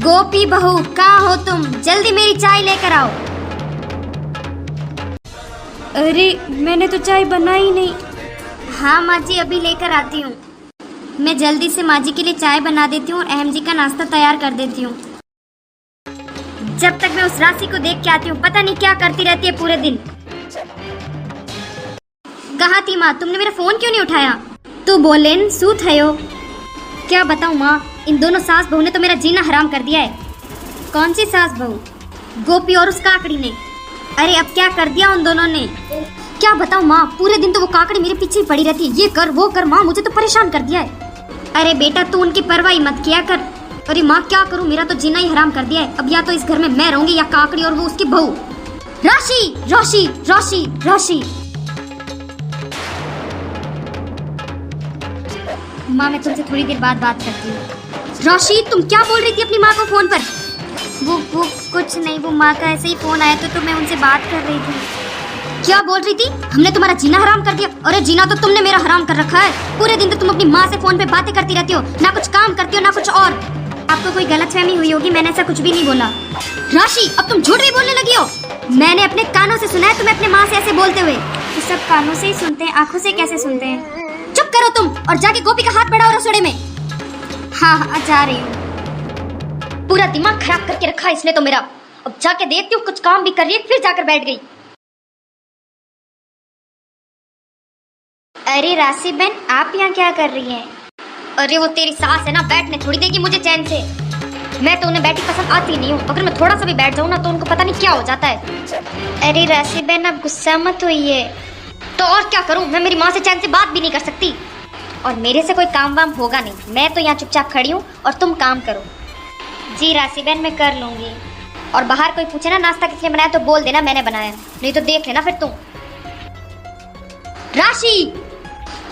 गोपी बहू, कहाँ हो तुम? जल्दी मेरी चाय लेकर आओ। अरे मैंने तो चाय बनाई नहीं। हाँ माँ जी, अभी लेकर आती हूँ। मैं जल्दी से माँ जी के लिए चाय बना देती हूँ और अहम जी का नाश्ता तैयार कर देती हूँ। जब तक मैं उस राशि को देख के आती हूँ, पता नहीं क्या करती रहती है पूरे दिन। कहाँ थी माँ? तुमने मेरा फोन क्यों नहीं उठाया? तू बोलेन सू थयो। क्या बताऊँ माँ, इन दोनों सास बहू ने तो मेरा जीना हराम कर दिया है। कौन सी सास बहू? गोपी और उस काकड़ी ने। अरे अब क्या कर दिया उन दोनों ने? क्या बताऊँ माँ, पूरे दिन तो वो काकड़ी मेरे पीछे ही पड़ी रहती है। ये कर वो कर, माँ मुझे तो परेशान कर दिया है। अरे बेटा तू उनकी परवाह ही मत किया कर। अरे माँ क्या करूँ, मेरा तो जीना ही हराम कर दिया है। अब या तो इस घर में मैं रहूंगी या काकड़ी और वो उसकी बहू। राशि राशि राशि राशि। माँ मैं तुमसे थोड़ी देर बाद बात करती हूँ। राशि तुम क्या बोल रही थी अपनी माँ को फोन पर? वो कुछ नहीं, वो माँ का ऐसे ही फोन आया तो मैं उनसे बात कर रही थी। क्या बोल रही थी? हमने तुम्हारा जीना हराम कर दिया? अरे जीना तो तुमने मेरा हराम कर रखा है। पूरे दिन तो तुम अपनी माँ से फोन पे बातें करती रहती हो, ना कुछ काम करती हो ना कुछ और। आपको कोई गलतफहमी हुई होगी, मैंने ऐसा कुछ भी नहीं बोला। राशि अब तुम झूठ भी बोलने लगी हो। मैंने अपने कानों से सुना है तुम्हें अपने माँ से ऐसे बोलते हुए। ये सब कानों से ही सुनते हैं, आंखों से कैसे सुनते हैं? चुप करो तुम और जाके गोपी का हाथ बढ़ाओ रसोड़े में। हाँ जा रही हूँ। पूरा दिमाग खराब करके रखा इसने तो मेरा। अब जाके देखती हूँ कुछ काम भी कर रही है, फिर जाकर बैठ गई। अरे राशि बहन, आप यहाँ क्या कर रही हैं? अरे वो तेरी सास है ना, बैठने थोड़ी देगी मुझे चैन से। मैं तो उन्हें बैठी पसंद आती नहीं हूँ। अगर मैं थोड़ा सा भी बैठ जाऊँ ना तो उनको पता नहीं क्या हो जाता है। अरे राशि बहन आप गुस्सा मत होइए। तो और क्या करूँ, मैं मेरी माँ से चैन से बात भी नहीं कर सकती। और मेरे से कोई काम वाम होगा नहीं। मैं तो यहाँ चुपचाप खड़ी हूँ और तुम काम करो। जी राशि बहन मैं कर लूँगी। और बाहर कोई पूछे ना नाश्ता किसने बनाया तो बोल देना मैंने बनाया, नहीं तो देख लेना फिर तुम। राशि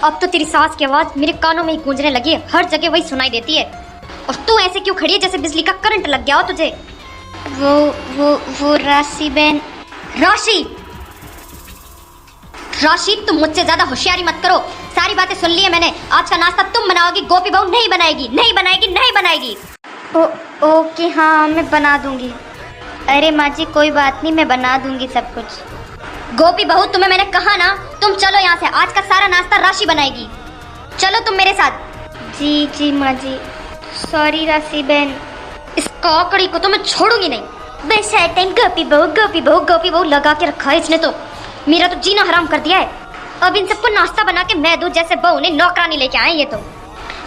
अब तो तेरी सास की आवाज मेरे कानों में ही गूंजने लगी है, हर जगह वही सुनाई देती है। और तू ऐसे क्यों खड़ी है जैसे बिजली का करंट लग गया हो तुझे? वो राशि बहन। राशि तुम मुझसे ज्यादा होशियारी मत करो। सारी बातें सुन ली है मैंने। आज का नाश्ता तुम बनाओगी, गोपी बहू नहीं बनाएगी, नहीं बनाएगी, नहीं बनाएगी। ओके हाँ मैं बना दूंगी। अरे माँ जी कोई बात नहीं, मैं बना दूंगी सब कुछ। गोपी बहू तुम्हें मैंने कहा ना, तुम चलो यहाँ से। आज का सारा नाश्ता राशि बनाएगी। चलो तुम मेरे साथ। जी माँ जी। सॉरी राशि बहन। इस काकड़ी को तो मैं छोड़ूंगी नहीं। बस टाइम गोपी बहू लगा के रखा है इसने तो। मेरा तो जीना हराम कर दिया है। अब इन सबको नाश्ता बना के मैं दूं जैसे बहू ने नौकरानी लेके आए ये तो।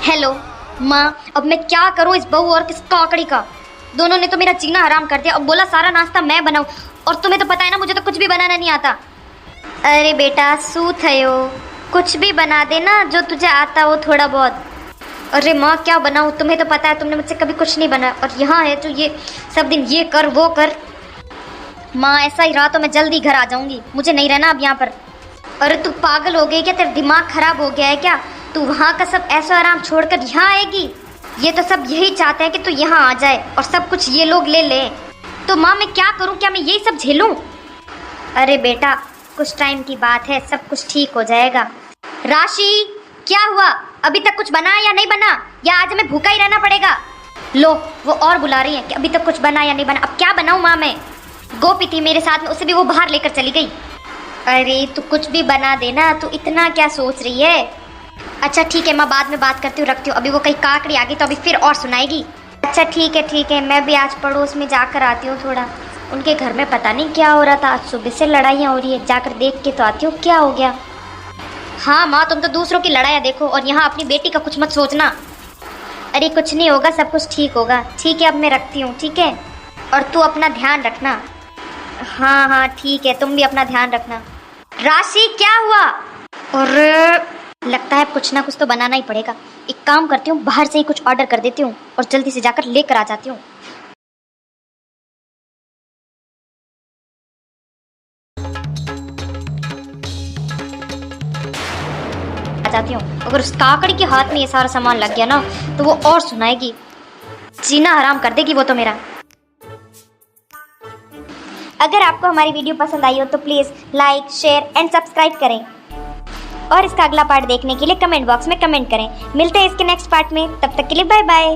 हेलो माँ, अब मैं क्या करूँ इस बहू और किस काकड़ी का? दोनों ने तो मेरा जीना हराम कर दिया। अब बोला सारा नाश्ता मैं बनाऊं, और तुम्हें तो पता है ना मुझे तो कुछ भी बनाना नहीं आता। अरे बेटा सू थयो, कुछ भी बना देना जो तुझे आता हो थोड़ा बहुत। अरे माँ क्या बनाऊं, तुम्हें तो पता है तुमने मुझसे कभी कुछ नहीं बनाया। और यहाँ है तो ये सब दिन ये कर वो कर। माँ ऐसा ही रहा तो मैं जल्दी घर आ जाऊंगी, मुझे नहीं रहना अब यहाँ पर। अरे तू पागल हो गई क्या? तेरा दिमाग खराब हो गया है क्या? तू वहाँ का सब ऐसा आराम छोड़कर यहाँ आएगी? ये तो सब यही चाहते हैं कि तू यहाँ आ जाए और सब कुछ ये लोग ले ले। तो माँ मैं क्या करूँ, क्या मैं यही सब झेलूं? अरे बेटा कुछ टाइम की बात है, सब कुछ ठीक हो जाएगा। राशि क्या हुआ? अभी तक कुछ बना या नहीं बना, या आज हमें भूखा ही रहना पड़ेगा? लो वो और बुला रही है कि अभी तक कुछ बना या नहीं बना। अब क्या बनाऊं माँ मैं? गोपी थी मेरे साथ में, उसे भी वो बाहर लेकर चली गई। अरे तू कुछ भी बना देना, तू इतना क्या सोच रही है? अच्छा ठीक है माँ, बाद में बात करती हूँ, रखती हूँ। अभी वो कहीं काकड़ी आ गई तो अभी फिर और सुनाएगी। अच्छा ठीक है, मैं भी आज पड़ोस में जाकर आती हूँ थोड़ा। उनके घर में पता नहीं क्या हो रहा था, आज सुबह से लड़ाइयाँ हो रही है। जाकर देख के तो आती हूँ क्या हो गया। हाँ माँ तुम तो दूसरों की लड़ाइयाँ देखो और यहाँ अपनी बेटी का कुछ मत सोचना। अरे कुछ नहीं होगा, सब कुछ ठीक होगा। ठीक है अब मैं रखती हूँ, ठीक है? और तू अपना ध्यान रखना। हाँ ठीक है, तुम भी अपना ध्यान रखना। राशि क्या हुआ? और लगता है कुछ ना कुछ तो बनाना ही पड़ेगा। एक काम करती हूँ, बाहर से ही कुछ ऑर्डर कर देती हूँ और जल्दी से जाकर लेकर आ जाती हूँ। अगर उस काकड़ी के हाथ में ये सारा सामान लग गया ना तो वो और सुनाएगी, जीना हराम कर देगी वो तो मेरा। अगर आपको हमारी वीडियो पसंद आई हो तो please like share and subscribe करें और इसका अगला पार्ट देखने के लिए कमेंट बॉक्स में कमेंट करें। मिलते हैं इसके नेक्स्ट पार्ट में, तब तक के लिए बाय बाय।